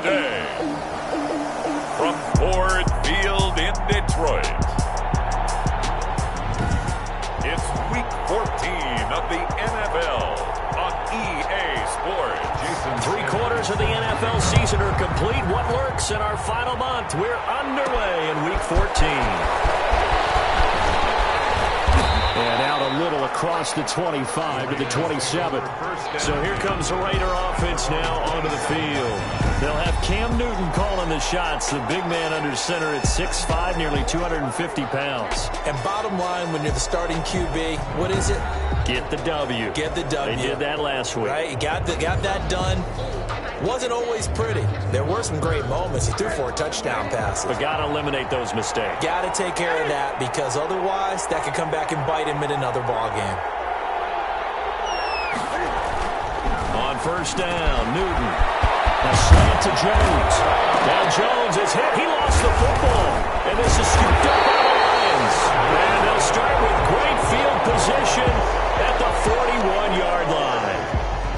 today, from Ford Field in Detroit, it's Week 14 of the NFL on EA Sports. Three-quarters of the NFL season are complete. What lurks in our final month? We're underway in Week 14. And out a little across the 25 to the 27. So here comes the Raider offense now onto the field. They'll have Cam Newton calling the shots. The big man under center at 6'5", nearly 250 pounds. And bottom line, when you're the starting QB, what is it? Get the W. Get the W. They did that last week. Right, you got that done. Wasn't always pretty. There were some great moments. He threw 4 touchdown passes. But got to eliminate those mistakes. Got to take care of that, because otherwise that could come back and bite him in another ball game. On first down, Newton. A slant to Jones. Now Jones is hit. He lost the football. And this is scooped up by the Lions. And they'll start with great field position at the 41-yard line.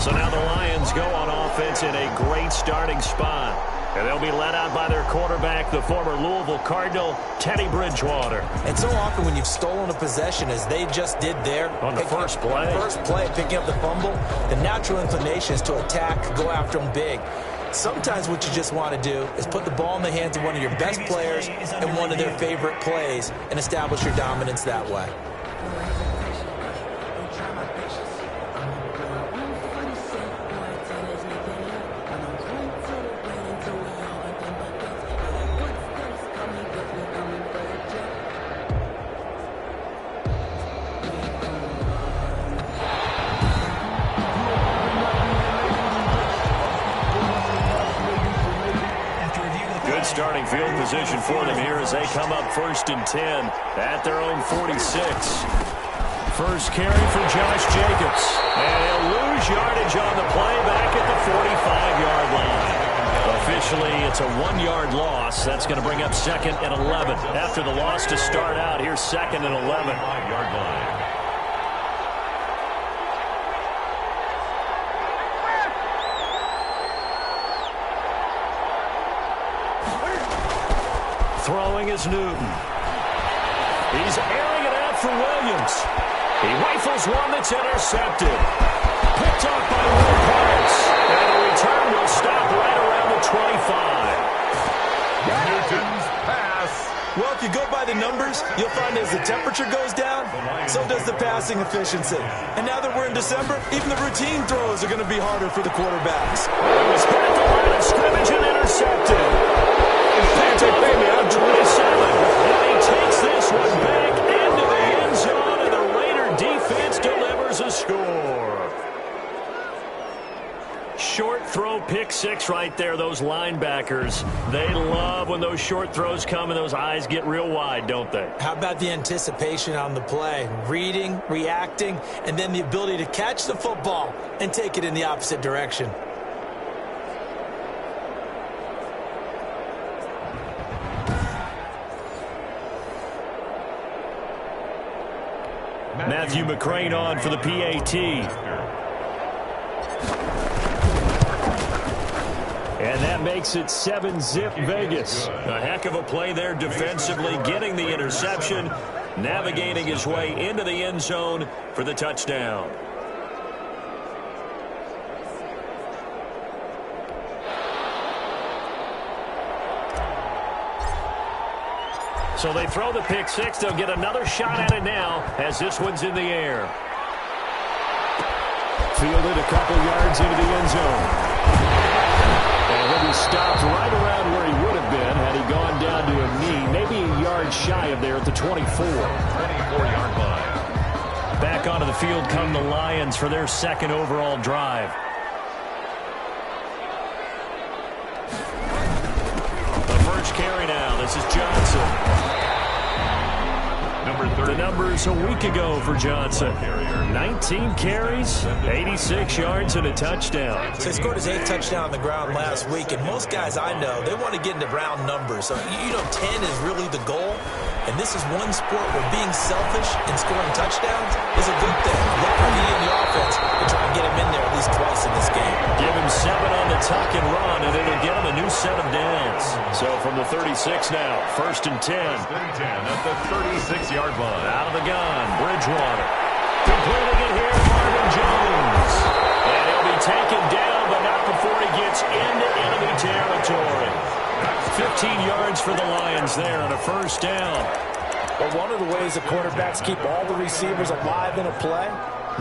So now the Lions go on offense in a great starting spot. And they'll be led out by their quarterback, the former Louisville Cardinal, Teddy Bridgewater. And so often when you've stolen a possession, as they just did there, on the first play, picking up the fumble, the natural inclination is to attack, go after them big. Sometimes what you just want to do is put the ball in the hands of one of your best players in one of their favorite plays and establish your dominance that way. Starting field position for them here as they come up 1st and 10 at their own 46. First carry for Josh Jacobs. And he'll lose yardage on the play back at the 45-yard line. Officially, it's a 1-yard loss. That's going to bring up 2nd and 11. After the loss to start out, here's 2nd and 11. 5-yard line. Throwing is Newton. He's airing it out for Williams. He rifles one that's intercepted. Picked off by Will Parks. And the return will stop right around the 25. Newton's pass. Well, if you go by the numbers, you'll find as the temperature goes down, so does the passing efficiency. And now that we're in December, even the routine throws are going to be harder for the quarterbacks. It was hit at the line of scrimmage and intercepted. Patrick Bailey on 27. And he takes this one back into the end zone, and the Raider defense delivers a score. Short throw, pick 6 right there. Those linebackers, they love when those short throws come and those eyes get real wide, don't they? How about the anticipation on the play? Reading, reacting, and then the ability to catch the football and take it in the opposite direction. Matthew McCrane on for the PAT. And that makes it 7-zip Vegas. A heck of a play there defensively, getting the interception, navigating his way into the end zone for the touchdown. So they throw the pick 6. They'll get another shot at it now as this one's in the air. Fielded a couple yards into the end zone. And he'll be stopped right around where he would have been had he gone down to a knee, maybe a yard shy of there at the 24. 24-yard line. Back onto the field come the Lions for their 2nd overall drive. The first carry now. This is Johnson. The numbers a week ago for Johnson. 19 carries, 86 yards, and a touchdown. So he scored his 8th touchdown on the ground last week, and most guys I know, they want to get into round numbers. So, 10 is really the goal. And this is one sport where being selfish and scoring touchdowns is a good thing. Look for he in the offense to try and get him in there at least twice in this game. Give him 7 on the tuck and run, and it'll get him a new set of downs. So from the 36 now, 1st and 10. 1st and 10 at the 36-yard line. Out of the gun, Bridgewater. Completing it here, Marvin Jones. And he'll be taken down, but not before he gets into enemy territory. 15 yards for the Lions there on a 1st down. But one of the ways the quarterbacks keep all the receivers alive in a play,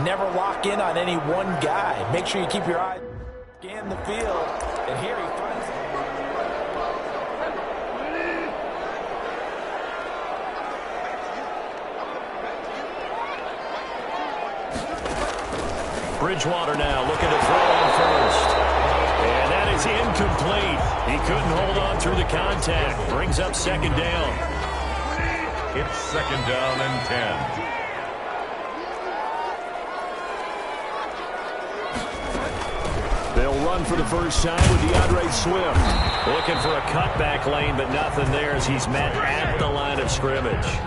never lock in on any one guy. Make sure you keep your eyes, scan the field, and here he finds it. Bridgewater now looking to throw on 1st. And that is incomplete. He couldn't hold on through the contact. Brings up 2nd down. It's 2nd down and 10. They'll run for the first time with DeAndre Swift. Looking for a cutback lane, but nothing there as he's met at the line of scrimmage.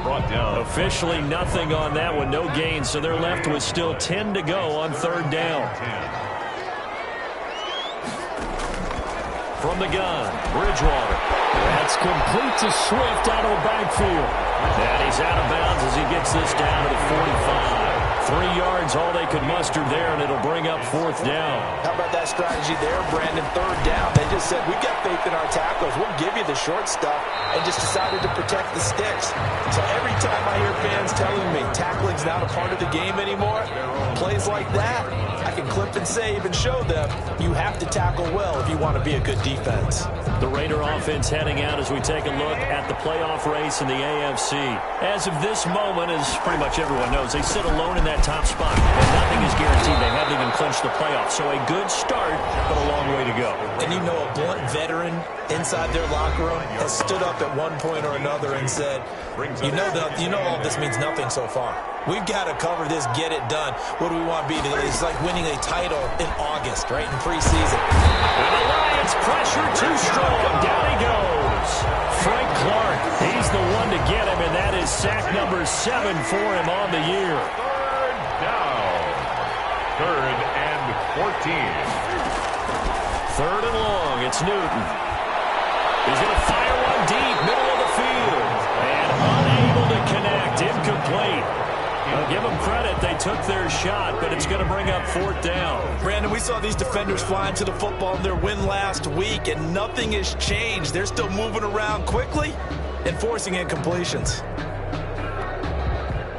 Brought down. Officially nothing on that one, no gain, so they're left with still 10 to go on 3rd down. From the gun, Bridgewater. That's complete to Swift out of the backfield. And he's out of bounds as he gets this down to the 45. 3 yards, all they could muster there, and it'll bring up 4th down. How about that strategy there, Brandon? 3rd down. They just said, we've got faith in our tackles. We'll give you the short stuff, and just decided to protect the sticks. So every time I hear fans telling me tackling's not a part of the game anymore, plays like that, I can clip and save and show them you have to tackle well if you want to be a good defense. The Raider offense heading out as we take a look at the playoff race in the AFC. As of this moment, as pretty much everyone knows, they sit alone in that top spot, and nothing is guaranteed. They haven't even clinched the playoffs, so a good start, but a long way to go. And you know, a blunt veteran inside their locker room has stood up at one point or another and said, you know all this means nothing so far. We've got to cover this, get it done. What do we want to be? It's like winning a title in August, right, in preseason. And the Lions pressure too strong. Down he goes. Frank Clark, he's the one to get him, and that is sack number 7 for him on the year. 3rd down. 3rd and 14. 3rd and long. It's Newton. He's going to fire one deep, middle of the field. And unable to connect. Incomplete. I'll give them credit. They took their shot, but it's going to bring up 4th down. Brandon, we saw these defenders flying to the football in their win last week, and nothing has changed. They're still moving around quickly and forcing incompletions.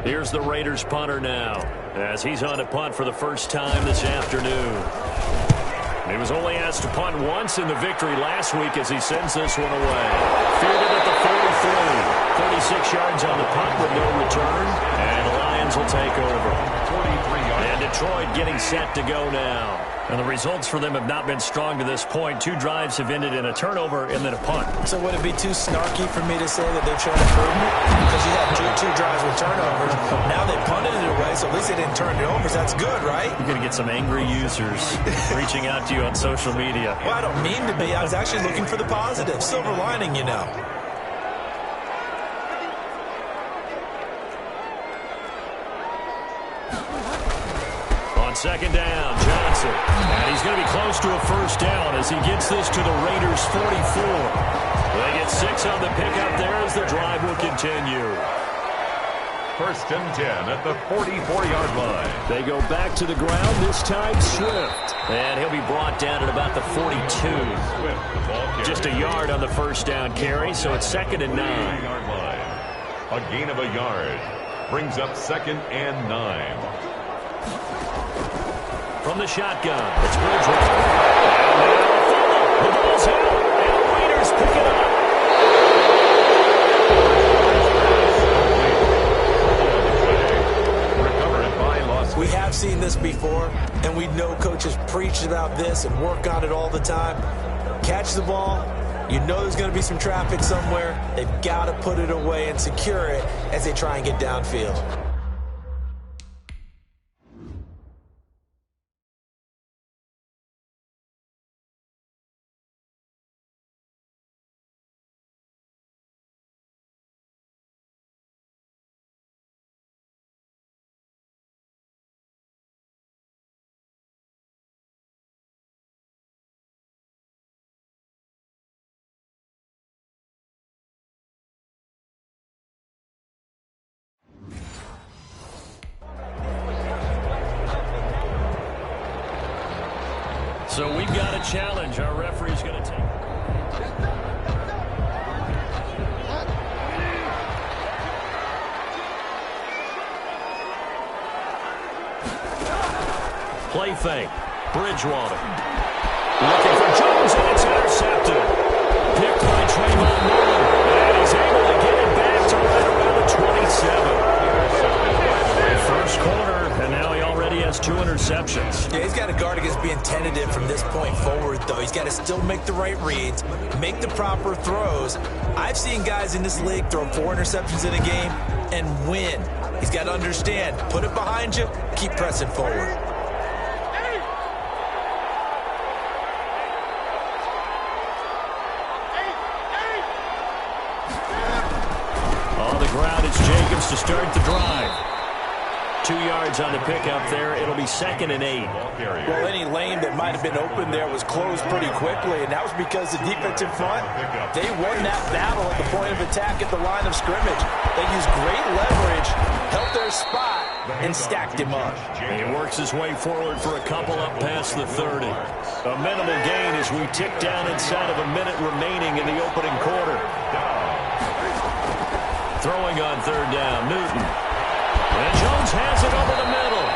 Here's the Raiders punter now, as he's on to punt for the first time this afternoon. He was only asked to punt once in the victory last week as he sends this one away. Fielded at the 43. 36 yards on the punt with no return. And the Lions will take over. 43 yards. And Detroit getting set to go now. And the results for them have not been strong to this point. 2 drives have ended in a turnover and then a punt. So would it be too snarky for me to say that they're showing improvement? Because you had two drives with turnovers. Now they punted it away, so at least they didn't turn it over. So that's good, right? You're going to get some angry users reaching out to you on social media. Well, I don't mean to be. I was actually looking for the positive. Silver lining, you know. On 2nd down, Johnson. And he's going to be close to a 1st down as he gets this to the Raiders' 44. They get 6 on the pickup there as the drive will continue. 1st and 10 at the 44-yard line. They go back to the ground, this time Swift. And he'll be brought down at about the 42. Just a yard on the 1st down carry, so it's 2nd and 9. Yard line. A gain of a yard. Brings up 2nd and 9. From the shotgun, it's Bridgewater. And the ball's out, and the Raiders pick it up. We have seen this before, and we know coaches preach about this and work on it all the time. Catch the ball. You know there's going to be some traffic somewhere. They've got to put it away and secure it as they try and get downfield. So we've got a challenge. Our referee's going to take. Play fake. Bridgewater. Looking for Jones, and it's intercepted. Picked by Trayvon Mullen. And he's able to get it back to right around the 27. First quarter, and now he already has 2 interceptions. Yeah, he's got to guard against being tentative from this point forward, though. He's got to still make the right reads, make the proper throws. I've seen guys in this league throw 4 interceptions in a game and win. He's got to understand, put it behind you, keep pressing forward. On the ground, it's Jacobs to start the drive. 2 yards on the pickup there. It'll be 2nd and 8. Well, any lane that might have been open there was closed pretty quickly, and that was because the defensive front, they won that battle at the point of attack at the line of scrimmage. They used great leverage, held their spot, and stacked him up. He works his way forward for a couple up past the 30. A minimal gain as we tick down inside of a minute remaining in the opening quarter. Throwing on 3rd down, Newton. And Jones has it over the middle.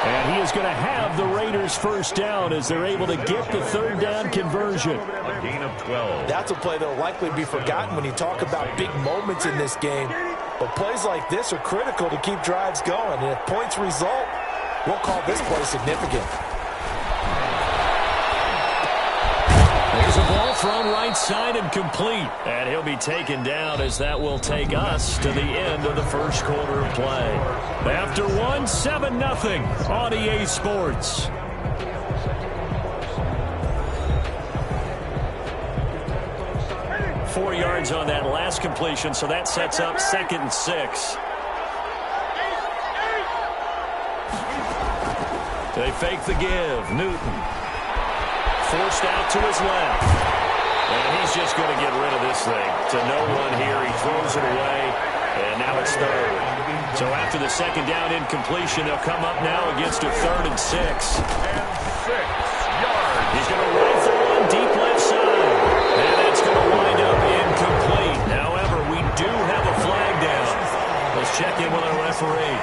And he is going to have the Raiders first down as they're able to get the 3rd down conversion. A gain of 12. That's a play that will likely be forgotten when you talk about big moments in this game. But plays like this are critical to keep drives going. And if points result, we'll call this play significant. There's a ball thrown right side and complete. And he'll be taken down as that will take us to the end of the first quarter of play. After 1, 7-0 on EA Sports. Four yards on that last completion, so that sets up 2nd and 6. They fake the give. Newton. Forced out to his left. And he's just going to get rid of this thing. To no one here. He throws it away. And now it's 3rd. So after the 2nd down incompletion, they'll come up now against a 3rd and 6. And 6 yards. He's going to rifle one deep left side. And that's going to wind up incomplete. However, we do have a flag down. Let's check in with our referee.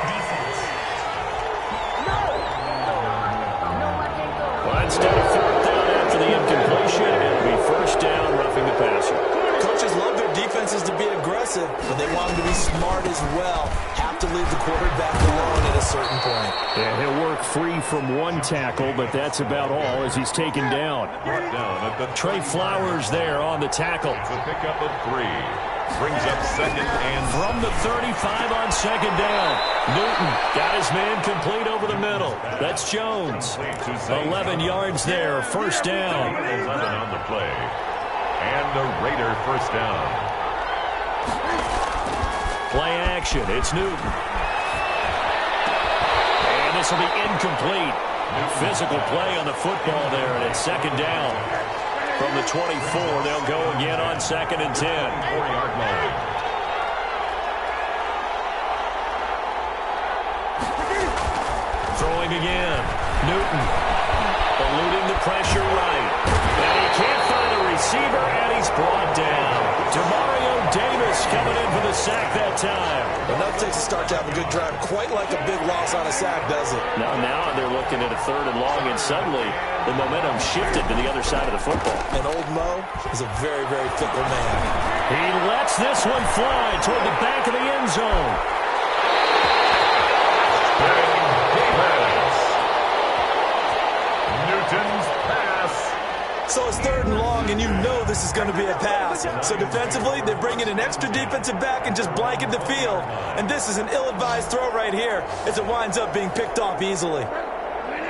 Well, instead of 4th down after the incompletion, it'll be 1st down, roughing the passer. Coaches love their defenses to be aggressive, but they want them to be smart as well. Have to leave the quarterback alone at a certain point. Yeah, he'll work free from one tackle, but that's about all as he's taken down. Brought down at the Trey Flowers there on the tackle. It's a pickup of 3. Brings up 2nd and From the 35 on 2nd down. Newton got his man complete over the middle. That's Jones. 11 yards there, 1st down. 11 on the play. And the Raider first down. Play action. It's Newton. And this will be incomplete. Physical play on the football there, and it's 2nd down. From the 24, they'll go again on 2nd and 10. 4-yard line. Throwing again. Newton. Eluding the pressure right. And he can't find a receiver, and he's brought down. Demario Davis coming in for the sack that time. Enough takes a start to have a good drive. Quite like a big loss on a sack, does it? Now they're looking at a 3rd and long, and suddenly the momentum shifted to the other side of the football. And old Mo is a very, very fickle man. He lets this one fly toward the back of the end zone. Newton's pass. So it's 3rd and long, and you know this is going to be a pass. So defensively, they bring in an extra defensive back and just blanket the field. And this is an ill-advised throw right here as it winds up being picked off easily.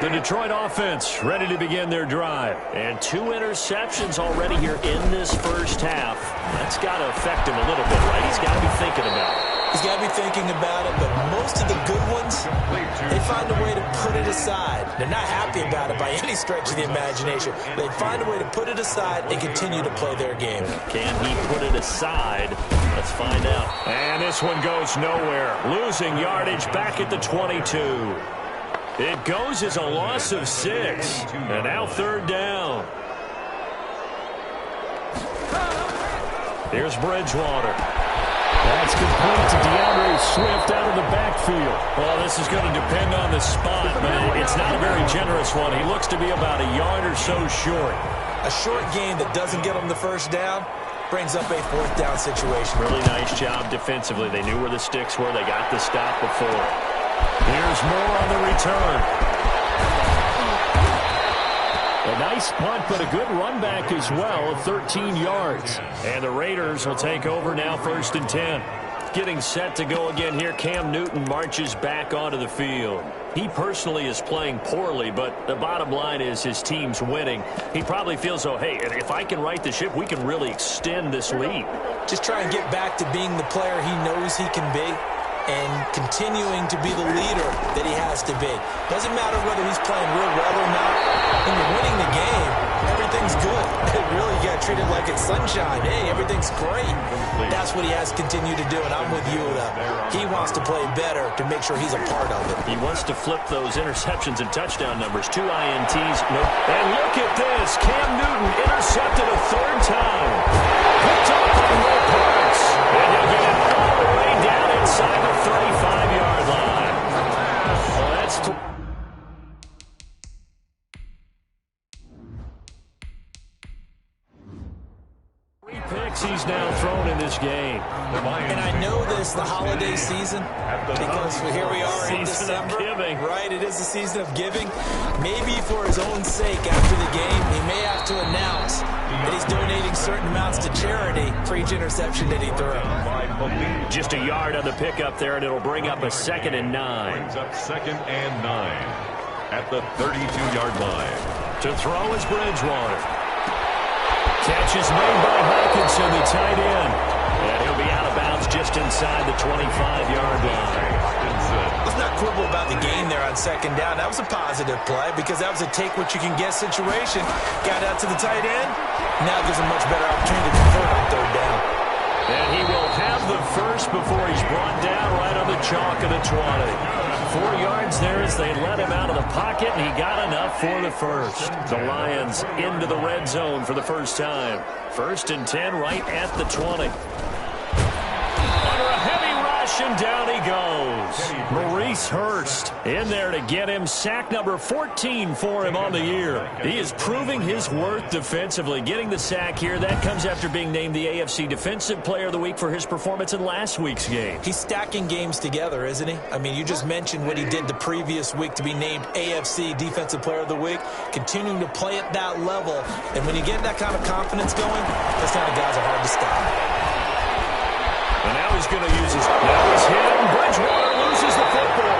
The Detroit offense ready to begin their drive. And 2 interceptions already here in this first half. That's got to affect him a little bit, right? He's got to be thinking about it. He's got to be thinking about it, but most of the good ones, they find a way to put it aside. They're not happy about it by any stretch of the imagination. They find a way to put it aside and continue to play their game. Can he put it aside? Let's find out. And this one goes nowhere. Losing yardage back at the 22. It goes as a loss of 6. And now third down. Here's Bridgewater. That's complete to DeAndre Swift out of the backfield. Well, this is going to depend on the spot, but it's not a very generous one. He looks to be about a yard or so short. A short gain that doesn't get him the first down brings up a fourth down situation. Really nice job defensively. They knew where the sticks were. They got the stop before. Here's more on the return. A nice punt, but a good run back as well of 13 yards. And the Raiders will take over now, 1st and 10. Getting set to go again here. Cam Newton marches back onto the field. He personally is playing poorly, but the bottom line is his team's winning. He probably feels, oh, hey, if I can right the ship, we can really extend this lead. Just try and get back to being the player he knows he can be and continuing to be the leader that he has to be. Doesn't matter whether he's playing real well or not. When you're winning the game, everything's good. Really, you got treated like it's sunshine. Hey, everything's great. That's what he has to continue to do, and I'm with you. He wants to play better to make sure he's a part of it. He wants to flip those interceptions and touchdown numbers. 2 INTs. Nope. And look at this. Cam Newton intercepted a 3rd time. Picked up on Will Parks. And he'll get it all the way down inside the 35-yard line. Well, that's... picks he's now thrown in this game. And I know this, the holiday season, because here we are in December. Season of giving. Right, it is the season of giving. Maybe for his own sake after the game, he may have to announce that he's donating certain amounts to charity for each interception that he threw. Just a yard on the pickup there, and it'll bring up a 2nd and 9. Brings up 2nd and 9 at the 32-yard line. To throw is Bridgewater. Catch is made by Hockenson, the tight end. And he'll be out of bounds just inside the 25-yard line. Let's not quibble about the gain there on 2nd down. That was a positive play because that was a take-what-you-can-get situation. Got out to the tight end. Now gives him much better opportunity to convert on 3rd down. And he will have the first before he's brought down right on the chalk of the 20. 4 yards there as they let him out of the pocket, and he got enough for the first. The Lions into the red zone for the first time. 1st and 10 right at the 20. Under a heavy rush, and down he goes. Maurice Hurst in there to get him. Sack number 14 for him on the year. He is proving his worth defensively. Getting the sack here, that comes after being named the AFC Defensive Player of the Week for his performance in last week's game. He's stacking games together, isn't he? I mean, you just mentioned what he did the previous week to be named AFC Defensive Player of the Week. Continuing to play at that level. And when you get that kind of confidence going, those kind of guys are hard to stop. And now he's going to use his... Now he's hit, and Bridgewater loses the football.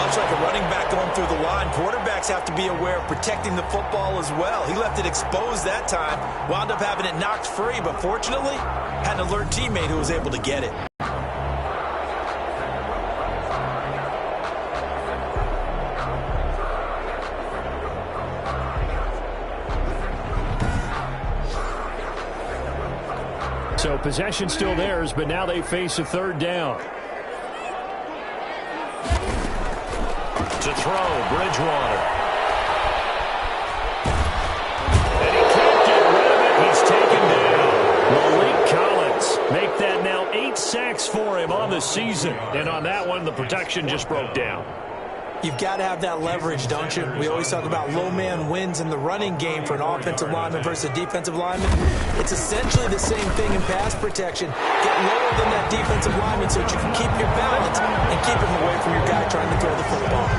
Much like a running back going through the line, quarterbacks have to be aware of protecting the football as well. He left it exposed that time, wound up having it knocked free, but fortunately, had an alert teammate who was able to get it. So possession still theirs, but now they face a 3rd down. To throw, Bridgewater. And he can't get rid of it. He's taken down. Malik Collins make that now 8 sacks for him on the season. And on that one, the protection just broke down. You've got to have that leverage, don't you? We always talk about low man wins in the running game for an offensive lineman versus a defensive lineman. It's essentially the same thing in pass protection. Get lower than that defensive lineman so that you can keep your balance and keep him away from your guy trying to throw the football.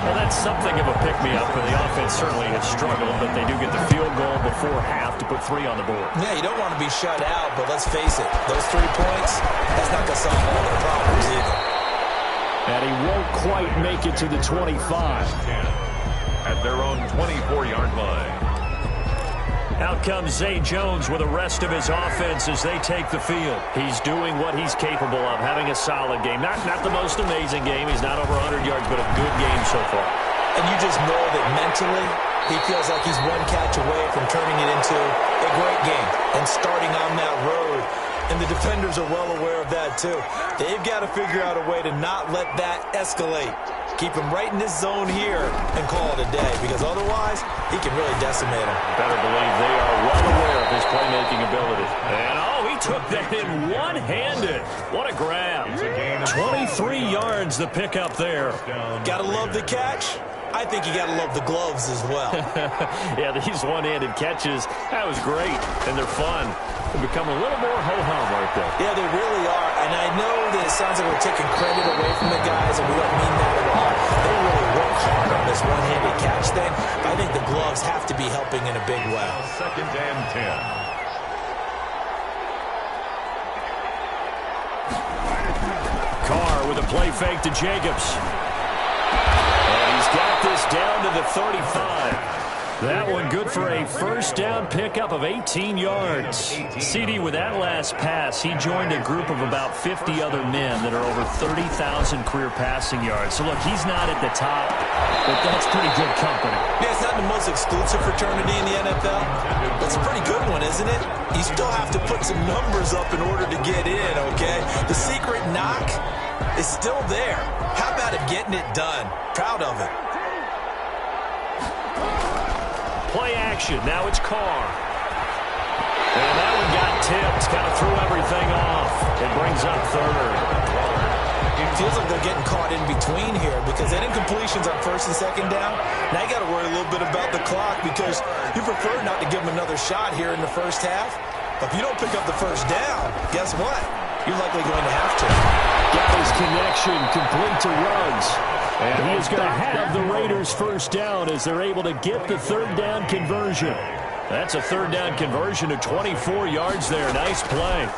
Well, that's something of a pick-me-up, and the offense certainly has struggled, but they do get the field goal before half to put 3 on the board. Yeah, you don't want to be shut out, but let's face it, those 3 points, that's not going to solve all their problems either. And he won't quite make it to the 25. At their own 24-yard line. Out comes Zay Jones with the rest of his offense as they take the field. He's doing what he's capable of, having a solid game. Not the most amazing game. He's not over 100 yards, but a good game so far. And you just know that mentally, he feels like he's one catch away from turning it into a great game and starting on that road And the defenders are well aware of that, too. They've got to figure out a way to not let that escalate. Keep him right in this zone here and call it a day, because otherwise he can really decimate him. Better believe they are well aware of his playmaking ability. And, he took that in one-handed. What a grab. 23 yards the pickup there. Gotta love the catch. I think you gotta love the gloves as well. Yeah, these one-handed catches, that was great, and they're fun. They become a little more ho-hum right there. Yeah, they really are, and I know that it sounds like we're taking credit away from the guys, and we don't mean that at all. They really work hard on this one-handed catch thing, but I think the gloves have to be helping in a big way. 2nd and 10. Carr with a play fake to Jacobs. And he's got this down to the 35. That one good for a first down pickup of 18 yards. CD, with that last pass, he joined a group of about 50 other men that are over 30,000 career passing yards. So, look, he's not at the top, but that's pretty good company. Yeah, it's not the most exclusive fraternity in the NFL. That's a pretty good one, isn't it? You still have to put some numbers up in order to get in, okay? The secret knock is still there. How about him getting it done? Proud of it. Play action. Now it's Carr. And that one got tipped. Kind of threw everything off. It brings up third. It feels like they're getting caught in between here because that incompletion's on 1st and 2nd down. Now you got to worry a little bit about the clock because you prefer not to give them another shot here in the first half. But if you don't pick up the first down, guess what? You're likely going to have to. Got his connection complete to Ruggs. And he is going to have the Raiders first down as they're able to get the 3rd down conversion. That's a 3rd down conversion of 24 yards there. Nice play. And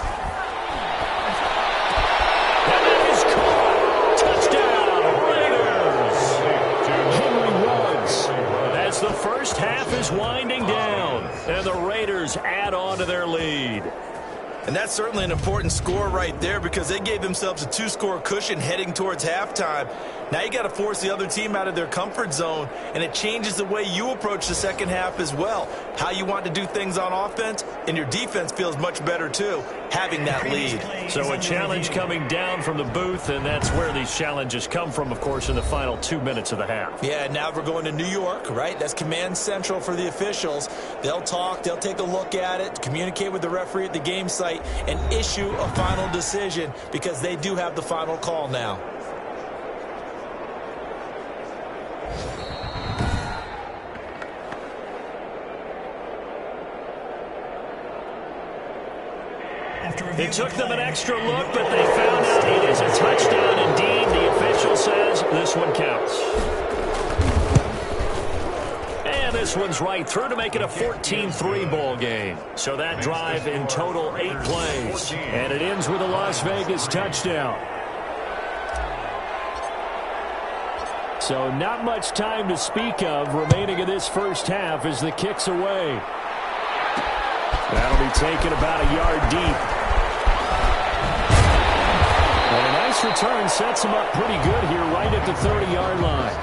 that is caught. Touchdown, Raiders. Henry Ruggs. As the first half is winding down, and the Raiders add on to their lead. And that's certainly an important score right there because they gave themselves a 2-score cushion heading towards halftime. Now you got to force the other team out of their comfort zone, and it changes the way you approach the second half as well. How you want to do things on offense, and your defense feels much better too, having that lead. So a challenge coming down from the booth, and that's where these challenges come from, of course, in the final 2 minutes of the half. Yeah, now we're going to New York, right? That's command central for the officials. They'll talk, they'll take a look at it, communicate with the referee at the game site, and issue a final decision because they do have the final call now. It took them an extra look, but they found out it is a touchdown indeed. The official says this one counts. And this one's right through to make it a 14-3 ball game. So that drive in total 8 plays. And it ends with a Las Vegas touchdown. So not much time to speak of remaining in this first half as the kick's away. That'll be taken about a yard deep. And a nice return sets them up pretty good here right at the 30-yard line.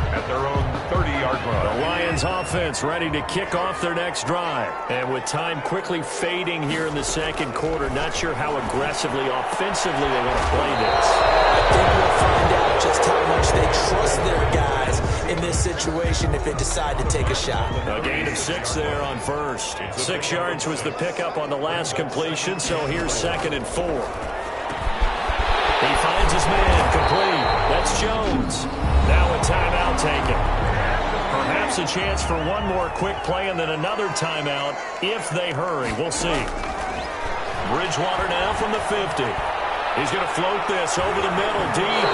At their own 30-yard line. The Lions offense ready to kick off their next drive. And with time quickly fading here in the second quarter, not sure how aggressively, offensively they want to play this. I think we'll find out just how much they trust their guys in this situation if they decide to take a shot. A gain of 6 there on first. 6 yards was the pickup on the last completion, so here's 2nd and 4. He finds his man complete. That's Jones. Now a timeout taken. Perhaps a chance for one more quick play and then another timeout if they hurry. We'll see. Bridgewater now from the 50. He's going to float this over the middle deep.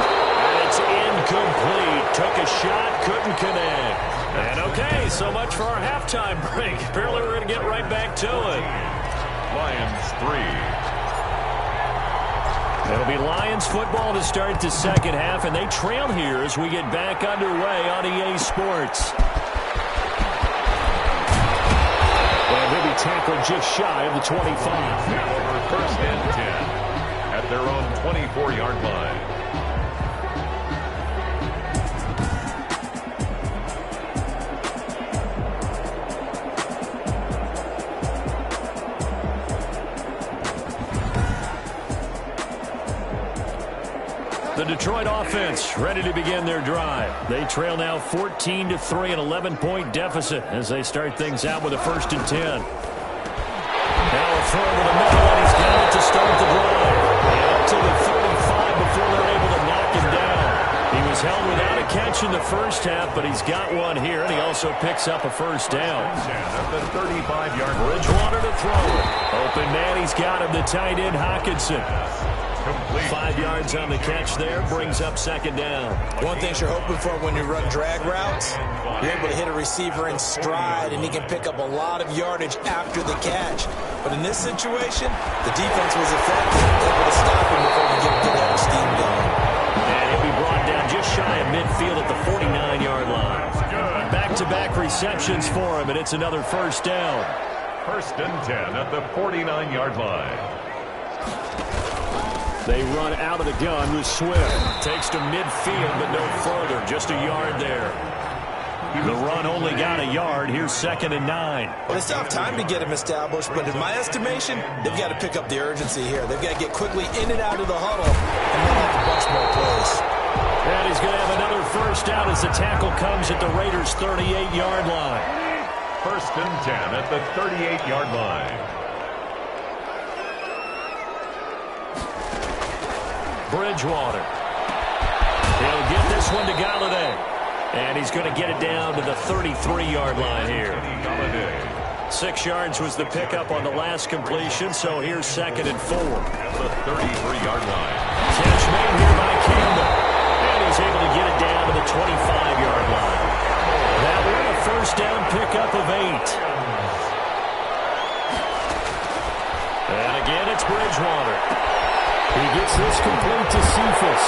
And it's incomplete. Took a shot, couldn't connect. And okay, so much for our halftime break. Apparently we're going to get right back to it. Lions 3. It'll be Lions football to start the second half, and they trail here as we get back underway on EA Sports. And he'll be tackled just shy of the 25. Now over 1st and 10 at their own 24-yard line. The Detroit offense ready to begin their drive. They trail now 14-3, an 11-point deficit as they start things out with a 1st and 10. Now a throw to the middle, and he's got it to start the drive. And up to the 35 before they're able to knock him down. He was held without a catch in the first half, but he's got one here, and he also picks up a 1st down. At the 35-yard Bridgewater to throw it. Open man, he's got him, the tight end Hockenson. complete. 5 yards on the catch there, brings up 2nd down. One thing you're hoping for when you run drag routes, you're able to hit a receiver in stride, and he can pick up a lot of yardage after the catch. But in this situation, the defense was effective, able to stop him before he could get that steam going. And he'll be brought down just shy of midfield at the 49-yard line. Back-to-back receptions for him, and it's another 1st down. 1st and 10 at the 49-yard line. They run out of the gun with Swift. Takes to midfield, but no further. Just a yard there. The run only got a yard. Here's 2nd and 9. Well, they still have time to get him established, but in my estimation, they've got to pick up the urgency here. They've got to get quickly in and out of the huddle and run off a bunch more plays. And he's going to have another 1st down as the tackle comes at the Raiders' 38-yard line. 1st and 10 at the 38-yard line. Bridgewater. He'll get this one to Galladay. And he's going to get it down to the 33-yard line here. 6 yards was the pickup on the last completion, so here's 2nd and 4. At the 33-yard line. Catch made here by Campbell. And he's able to get it down to the 25-yard line. That one a 1st down pickup of 8. And again, it's Bridgewater. He gets this complete to Cephas.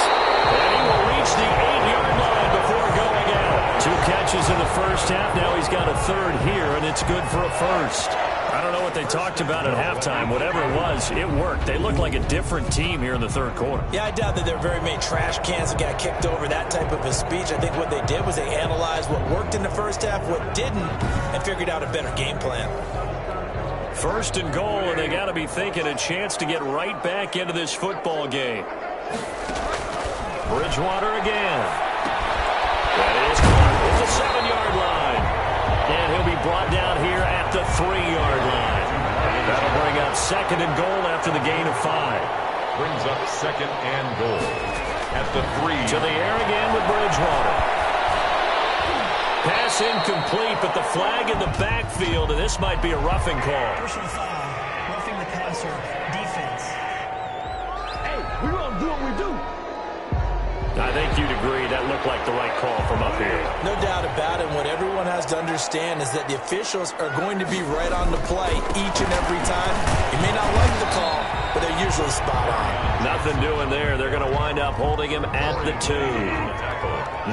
And he will reach the 8-yard line before going out. 2 catches in the first half. Now he's got a 3rd here, and it's good for a 1st. I don't know what they talked about at halftime. Whatever it was, it worked. They looked like a different team here in the 3rd quarter. Yeah, I doubt that there are very many trash cans that got kicked over, that type of a speech. I think what they did was they analyzed what worked in the first half, what didn't, and figured out a better game plan. 1st and goal, and they got to be thinking a chance to get right back into this football game. Bridgewater again. That is caught at the 7-yard line. And he'll be brought down here at the 3-yard line. That'll bring up 2nd and goal after the gain of 5. Brings up 2nd and goal. At the 3. To the air again with Bridgewater. Pass incomplete, but the flag in the backfield, and this might be a roughing call. Personal foul, roughing the passer, defense. Hey, we're going to do what we do. I think you'd agree that looked like the right call from up here. No doubt about it. What everyone has to understand is that the officials are going to be right on the play each and every time. You may not like the call, but they're usually spot on. Nothing doing there. They're going to wind up holding him at the 2.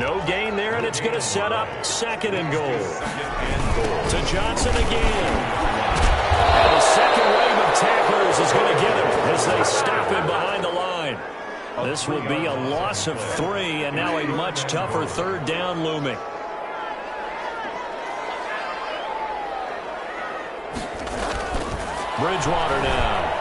No gain there, and it's going to set up 2nd and goal. To Johnson again. And the second wave of tacklers is going to get him as they stop him behind the line. This will be a loss of 3, and now a much tougher 3rd down looming. Bridgewater now.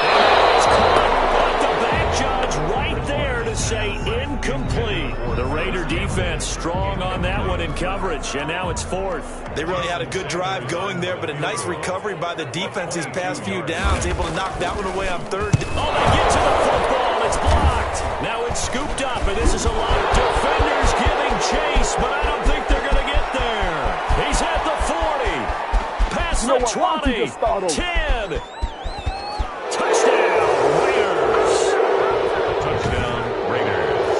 And it's caught, but the back judge right there to say incomplete. The Raider defense strong on that one in coverage, and now it's 4th. They really had a good drive going there, but a nice recovery by the defense these past few downs, able to knock that one away on 3rd. Oh, they get to the football. It's blocked. Now it's scooped up, and this is a lot of defenders giving chase, but I don't think they're going to get there. He's at the 40. Past the 20. 10. Touchdown, Raiders. Touchdown, Raiders.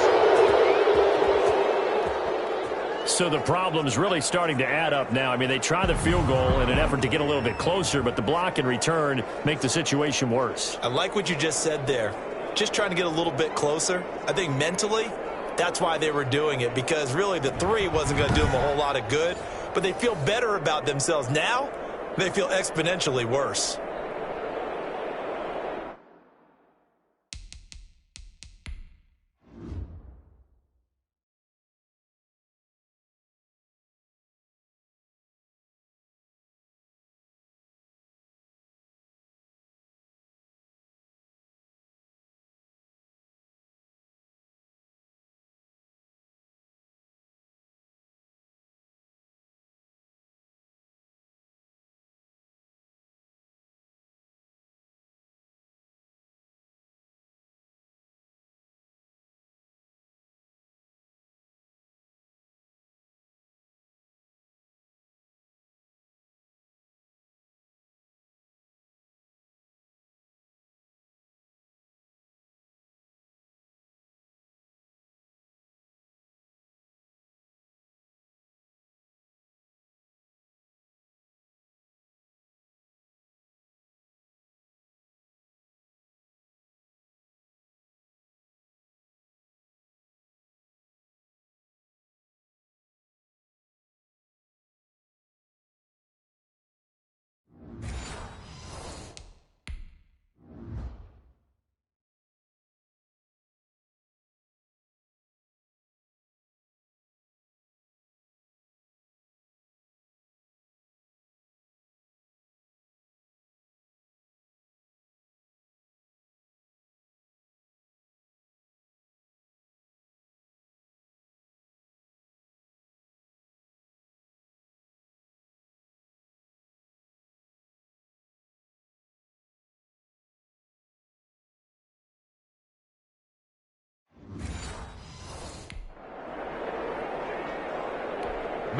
So the problem's really starting to add up now. I mean, they try the field goal in an effort to get a little bit closer, but the block and return make the situation worse. I like what you just said there. Just trying to get a little bit closer. I think mentally, that's why they were doing it, because really the 3 wasn't going to do them a whole lot of good, but they feel better about themselves now. They feel exponentially worse.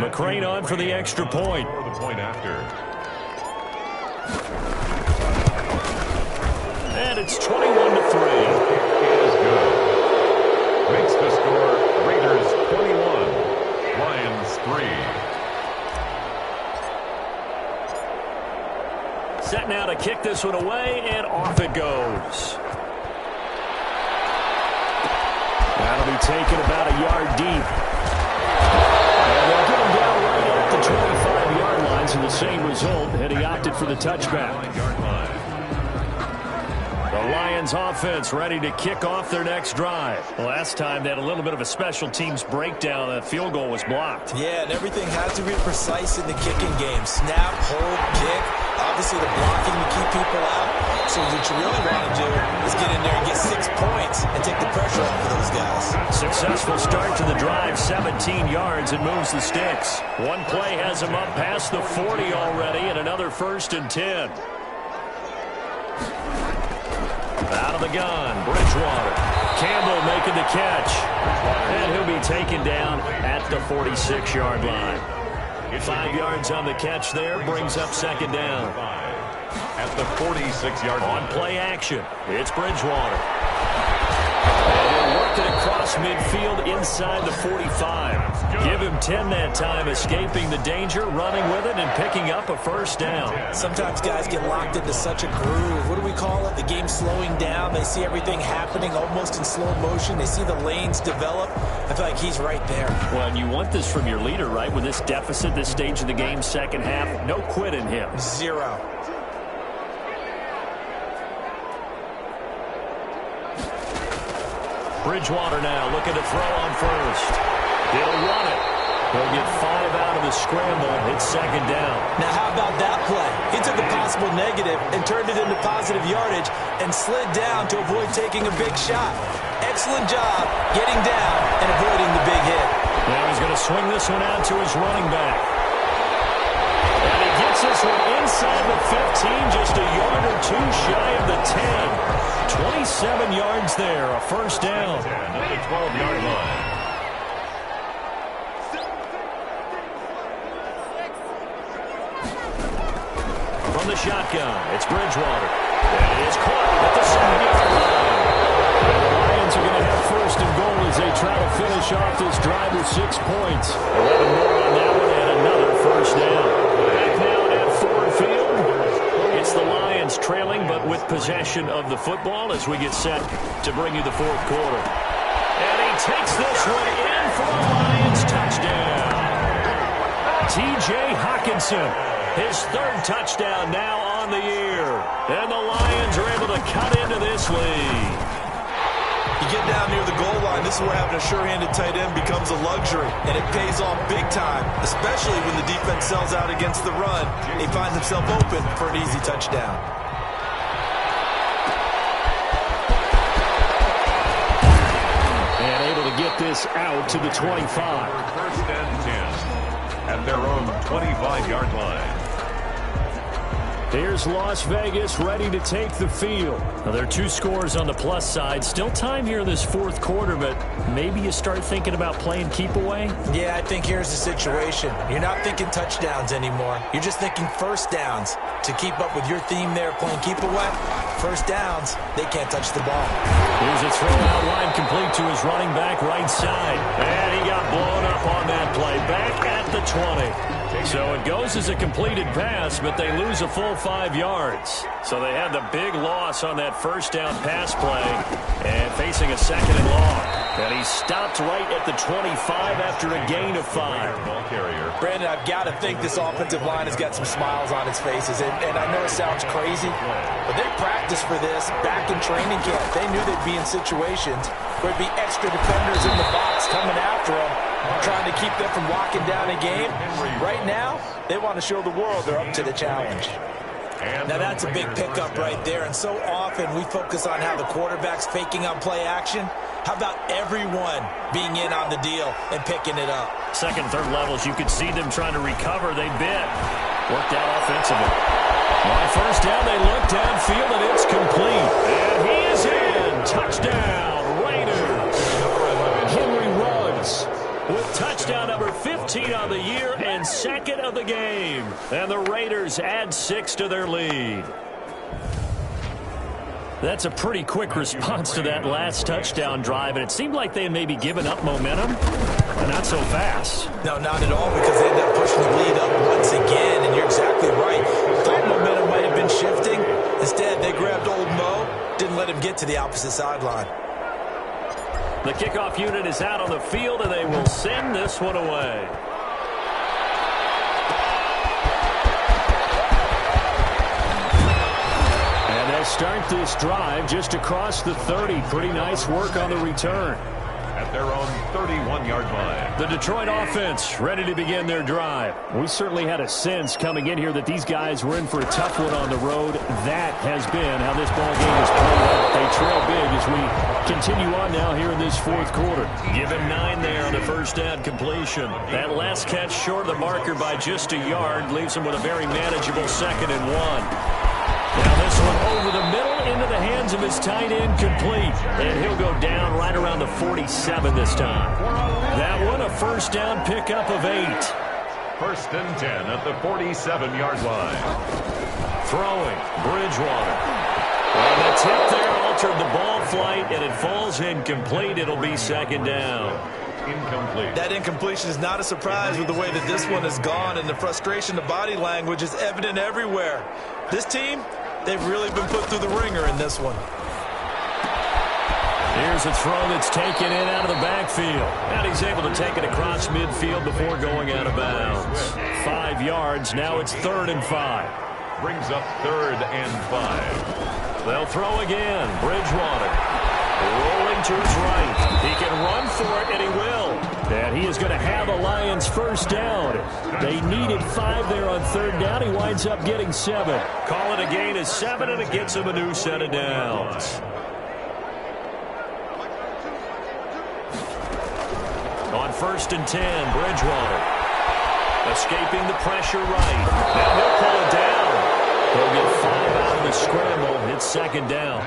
McCrane on for the extra point. For the point after. And it's 21-3. Is good. Makes the score Raiders 21, Lions 3. Set now to kick this one away, and off it goes. That'll be taken about a yard deep. And they'll get him down right at the 25-yard line, so the same result, and he opted for the touchback. The Lions offense ready to kick off their next drive. Last time they had a little bit of a special teams breakdown. That field goal was blocked. Yeah, and everything has to be precise in the kicking game. Snap, hold, kick. Obviously the blocking to keep people out. So what you really want to do is get in there and get 6 points and take the pressure off of those guys. Successful start to the drive, 17 yards, and moves the sticks. One play has him up past the 40 already, and another 1st and 10. Out of the gun, Bridgewater. Campbell making the catch. And he'll be taken down at the 46-yard line. 5 yards on the catch there, brings up 2nd down. At the 46-yard line. On play action, it's Bridgewater. And he'll work it across midfield inside the 45. Give him 10 that time, escaping the danger, running with it, and picking up a 1st down. Sometimes guys get locked into such a groove. What do we call it? The game slowing down. They see everything happening almost in slow motion. They see the lanes develop. I feel like he's right there. Well, and you want this from your leader, right? With this deficit, this stage of the game, second half, no quit in him. 0. Bridgewater now looking to throw on first. He'll run it. He'll get 5 out of the scramble. It's 2nd down. Now how about that play? He took a possible negative and turned it into positive yardage and slid down to avoid taking a big shot. Excellent job getting down and avoiding the big hit. Now he's going to swing this one out to his running back. And he gets this one inside the 15, just a yard or 2 shy of the 10. 27 yards there, a 1st down. At the 12-yard line. From the shotgun, it's Bridgewater. And it is caught at the 7-yard line. And the Lions are going to have 1st and goal as they try to finish off this drive with 6 points. 11 more on that one and another 1st down. Back now at Ford Field. It's the Lions trailing, but with possession of the football as we get set to bring you the 4th quarter. And he takes this one in for the Lions touchdown. T.J. Hockenson, his 3rd touchdown now on the year. And the Lions are able to cut into this lead. You get down near the goal line, this is where having a sure-handed tight end becomes a luxury, and it pays off big time, especially when the defense sells out against the run. He finds himself open for an easy touchdown. And able to get this out to the 25. 1st and 10 at their own 25-yard line. Here's Las Vegas ready to take the field. Now, there are 2 scores on the plus side. Still time here in this 4th quarter, but maybe you start thinking about playing keep away? Yeah, I think here's the situation. You're not thinking touchdowns anymore. You're just thinking 1st downs. To keep up with your theme there, playing keep away, 1st downs, they can't touch the ball. Here's a throw out line complete to his running back right side. And he got blown up on that play. Back at the 20. So it goes as a completed pass, but they lose a full 5 yards. So they had the big loss on that 1st down pass play and facing a 2nd and long. And he stopped right at the 25 after a gain of 5. Ball carrier. Brandon, I've got to think this offensive line has got some smiles on its faces. And I know it sounds crazy, but they practiced for this back in training camp. They knew they'd be in situations where it'd be extra defenders in the box coming after them, trying to keep them from locking down a game. Right now, they want to show the world they're up to the challenge. Now that's a big pickup right there, and so often we focus on how the quarterback's faking on play action. How about everyone being in on the deal and picking it up? 2nd, 3rd levels, you could see them trying to recover. They bit. Worked out offensively. On 1st down, they look downfield, and it's complete. And he is in. Touchdown, Raiders. Henry Ruggs with touchdown number 15 on the year of the game. And the Raiders add 6 to their lead. That's a pretty quick response to that last touchdown drive, and it seemed like they had maybe given up momentum, but not so fast. No, not at all, because they ended up pushing the lead up once again, and you're exactly right. Thought momentum might have been shifting. Instead, they grabbed old Mo, didn't let him get to the opposite sideline. The kickoff unit is out on the field, and they will send this one away. And they'll start this drive just across the 30. Pretty nice work on the return. At their own 31-yard line. The Detroit offense ready to begin their drive. We certainly had a sense coming in here that these guys were in for a tough one on the road. That has been how this ball game has played out. They trail big as we continue on now here in this fourth quarter. Given 9 there on the first down completion. That last catch short of the marker by just a yard leaves them with a very manageable 2nd and 1. Now this one over the middle into the hands of his tight end, complete. And he'll go down right around the 47 this time. That one a first down pickup of 8. 1st and 10 at the 47-yard line. Throwing, Bridgewater. And the tip there altered the ball flight, and it falls incomplete. It'll be 2nd down. Incomplete. That incompletion is not a surprise with the way that this one has gone, and the frustration, the body language is evident everywhere. This team, they've really been put through the ringer in this one. Here's a throw that's taken in out of the backfield. And he's able to take it across midfield before going out of bounds. 5 yards. Now it's 3rd and 5. Brings up 3rd and 5. They'll throw again. Bridgewater. Rolling to his right. He can run for it, and he will. And he is going to have a Lions first down. They needed 5 there on 3rd down. He winds up getting 7. Call it a gain of 7, and it gets him a new set of downs. On 1st and 10, Bridgewater. Escaping the pressure right. Now he'll pull it down. He'll get 5 out of the scramble. It's 2nd down.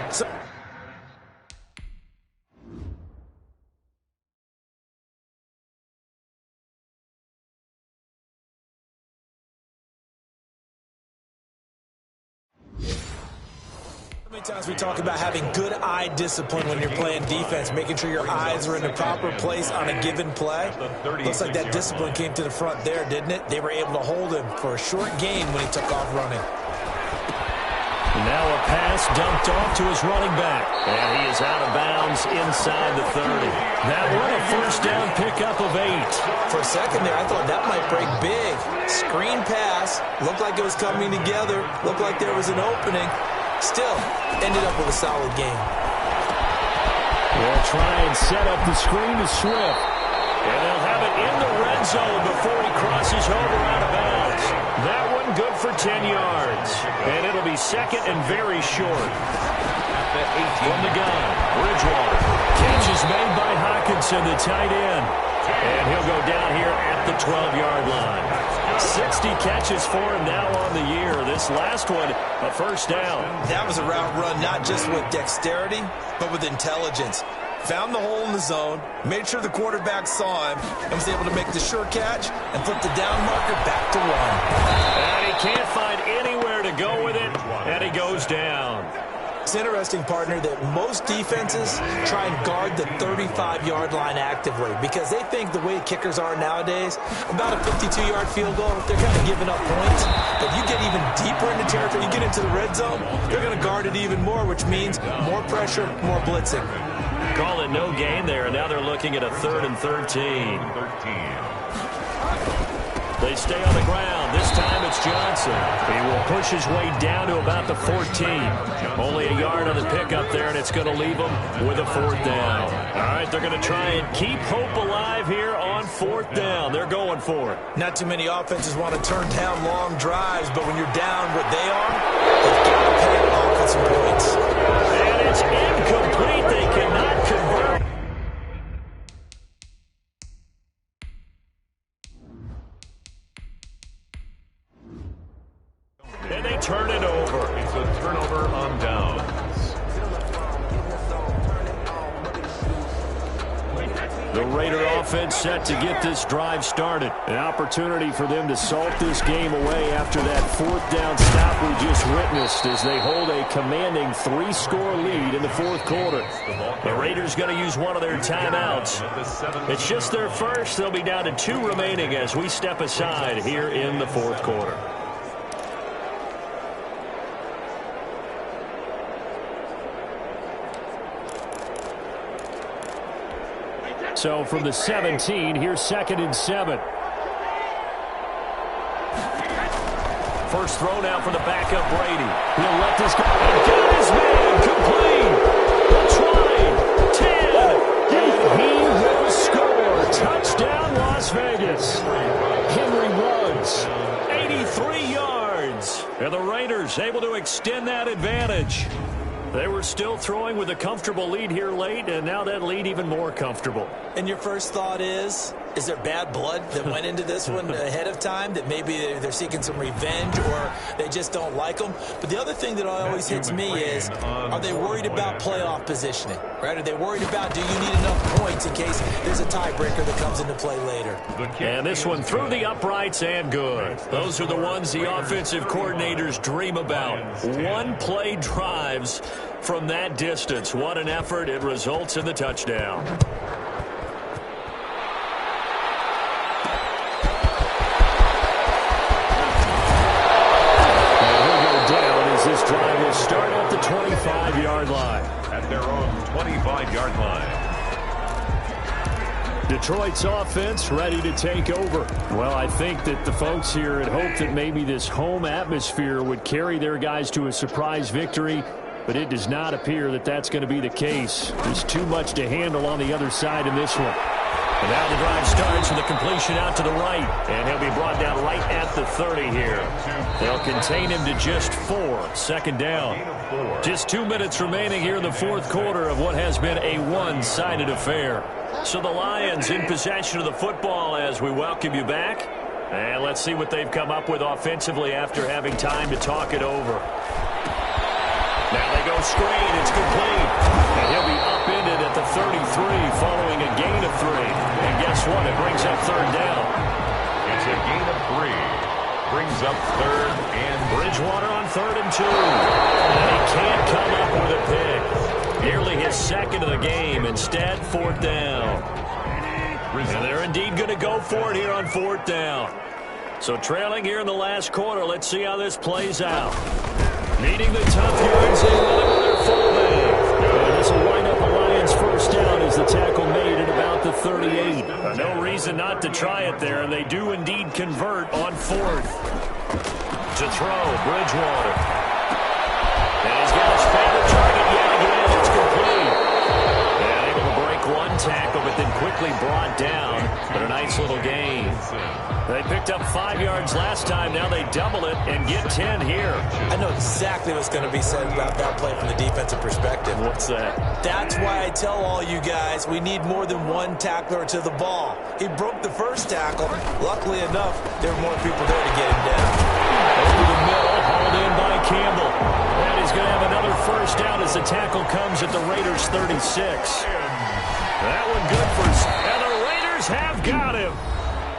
How many times we talk about having good eye discipline when you're playing defense, making sure your eyes are in the proper place on a given play? Looks like that discipline came to the front there, didn't it? They were able to hold him for a short gain when he took off running. And now a pass dumped off to his running back. And he is out of bounds inside the 30. That one a first down pickup of 8. For a second there, I thought that might break big. Screen pass. Looked like it was coming together. Looked like there was an opening. Still, ended up with a solid game. They'll try and set up the screen to Swift. And they'll have it in the red zone before he crosses over out of bounds. That one good for 10 yards. And it'll be 2nd and very short. From the gun, Bridgewater. Catch is made by Hockenson, the tight end. And he'll go down here at the 12-yard line. 60 catches for him now on the year. This last one, a first down. That was a route run not just with dexterity, but with intelligence. Found the hole in the zone, made sure the quarterback saw him, and was able to make the sure catch and flip the down marker back to 1. And he can't find anywhere to go with it, and he goes down. It's interesting, partner, that most defenses try and guard the 35-yard line actively because they think the way kickers are nowadays, about a 52-yard field goal, they're kind of giving up points. But you get even deeper into territory, you get into the red zone, they're going to guard it even more, which means more pressure, more blitzing. Call it no gain there, and now they're looking at a 3rd and 13. They stay on the ground. This time it's Johnson. He will push his way down to about the 14. Only a yard on the pickup there, and it's going to leave him with a 4th down. All right, they're going to try and keep hope alive here on 4th down. They're going for it. Not too many offenses want to turn down long drives, but when you're down what they are, they've got to pay it off with some points. And it's incomplete. They cannot convert. And they turn it over. It's a turnover on downs. The Raider offense set to get this drive started. An opportunity for them to salt this game away after that fourth down stop we just witnessed as they hold a commanding 3-score lead in the fourth quarter. The Raiders going to use one of their timeouts. It's just their first. They'll be down to 2 remaining as we step aside here in the fourth quarter. So from the 17, here's 2nd and 7. First throw now for the backup Brady. He'll let this go. Got his man complete. 20, 10, and he will score. Touchdown, Las Vegas. Henry Ruggs, 83 yards. And the Raiders able to extend that advantage. They were still throwing with a comfortable lead here late, and now that lead even more comfortable. And your first thought is there bad blood that went into this one ahead of time, that maybe they're seeking some revenge or they just don't like them? But the other thing that always hits me is, are they worried about playoff positioning? Right? Are they worried about, do you need enough points in case there's a tiebreaker that comes into play later? And this one through the uprights and good. Those are the ones the offensive coordinators dream about. One-play drives from that distance. What an effort. It results in the touchdown. This drive will start at the 25-yard line. At their own 25-yard line. Detroit's offense ready to take over. Well, I think that the folks here had hoped that maybe this home atmosphere would carry their guys to a surprise victory, but it does not appear that that's going to be the case. There's too much to handle on the other side in this one. And now the drive starts with a completion out to the right. And he'll be brought down right at the 30 here. They'll contain him to just 4. 2nd down. Just 2 minutes remaining here in the fourth quarter of what has been a one-sided affair. So the Lions in possession of the football as we welcome you back. And let's see what they've come up with offensively after having time to talk it over. Now they go screen. It's complete. And he'll be upended at the 33 following a gain of 3. And guess what? It brings up 3rd down. It's a gain of 3. Brings up 3rd and Bridgewater on 3rd and 2. And he can't come up with a pick. Nearly his 2nd of the game. Instead, 4th down. And they're indeed going to go for it here on 4th down. So trailing here in the last quarter. Let's see how this plays out. Needing the tough yards, they run it with their fullback. And this will wind up a Lions first down as the tackle made at about the 38. No reason not to try it there, and they do indeed convert on 4th. To throw, Bridgewater. And he's got his favorite target yet again. It's complete. And able to break one tackle, but then quickly brought down. But a nice little gain. They picked up 5 yards last time. Now they double it and get 10 here. I know exactly what's going to be said about that play from the defensive perspective. What's that? That's why I tell all you guys we need more than one tackler to the ball. He broke the first tackle. Luckily enough, there were more people there to get him down. Over the middle, hauled in by Campbell. And he's going to have another first down as the tackle comes at the Raiders' 36. That one good for... And the Raiders have got him.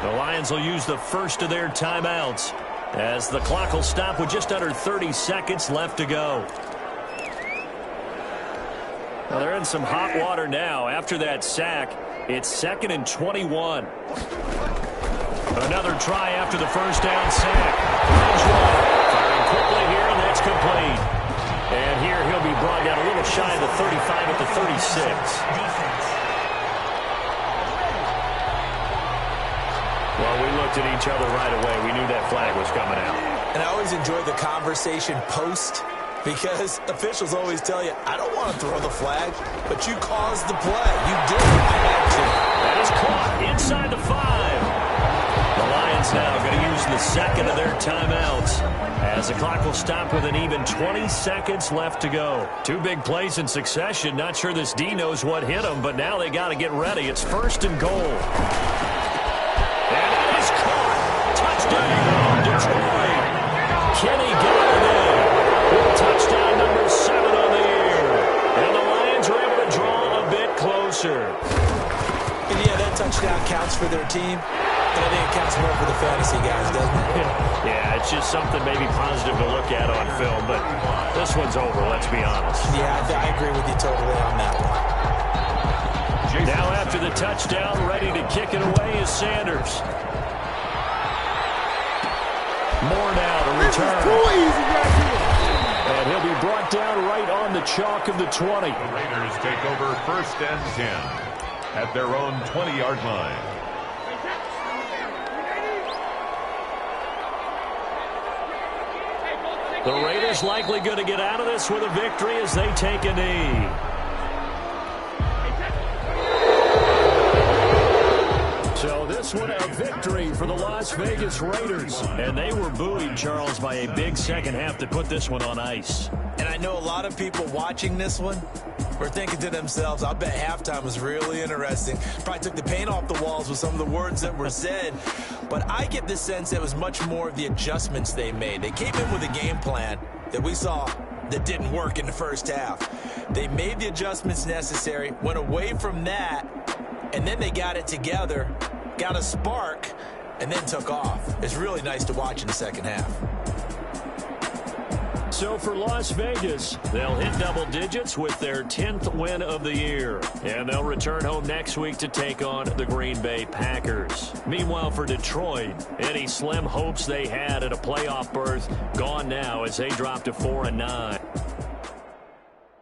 The Lions will use the first of their timeouts as the clock will stop with just under 30 seconds left to go. Well, they're in some hot water now. After that sack, it's 2nd and 21. Another try after the first down sack. Bridgewater firing quickly here, and that's complete. And here he'll be brought down a little shy of the 35 at the 36. Well, we looked at each other right away. We knew that flag was coming out. And I always enjoy the conversation post, because officials always tell you, I don't want to throw the flag, but you caused the play. You did it. I had to. That is caught inside the 5. The Lions now going to use the 2nd of their timeouts as the clock will stop with an even 20 seconds left to go. 2 big plays in succession. Not sure this D knows what hit him, but now they got to get ready. It's 1st and goal. And it is caught. Touchdown, Detroit. Kenny got it in. With touchdown number 7 on the year. And the Lions are able to draw a bit closer. And yeah, touchdown counts for their team, but I think it counts more for the fantasy guys, doesn't it? Yeah, it's just something maybe positive to look at on film, but this one's over, let's be honest. Yeah, I agree with you totally on that one. Now after the touchdown, ready to kick it away is Sanders. More now to return. And he'll be brought down right on the chalk of the 20. The Raiders take over 1st and 10 at their own 20-yard line. The Raiders likely going to get out of this with a victory as they take a knee. So this one a victory for the Las Vegas Raiders. And they were buoyed, Charles, by a big second half that put this one on ice. And I know a lot of people watching this one were thinking to themselves, I bet halftime was really interesting. Probably took the paint off the walls with some of the words that were said. But I get the sense it was much more of the adjustments they made. They came in with a game plan that we saw that didn't work in the first half. They made the adjustments necessary, went away from that, and then they got it together, got a spark, and then took off. It's really nice to watch in the second half. So for Las Vegas, they'll hit double digits with their 10th win of the year. And they'll return home next week to take on the Green Bay Packers. Meanwhile, for Detroit, any slim hopes they had at a playoff berth gone now as they drop to 4-9.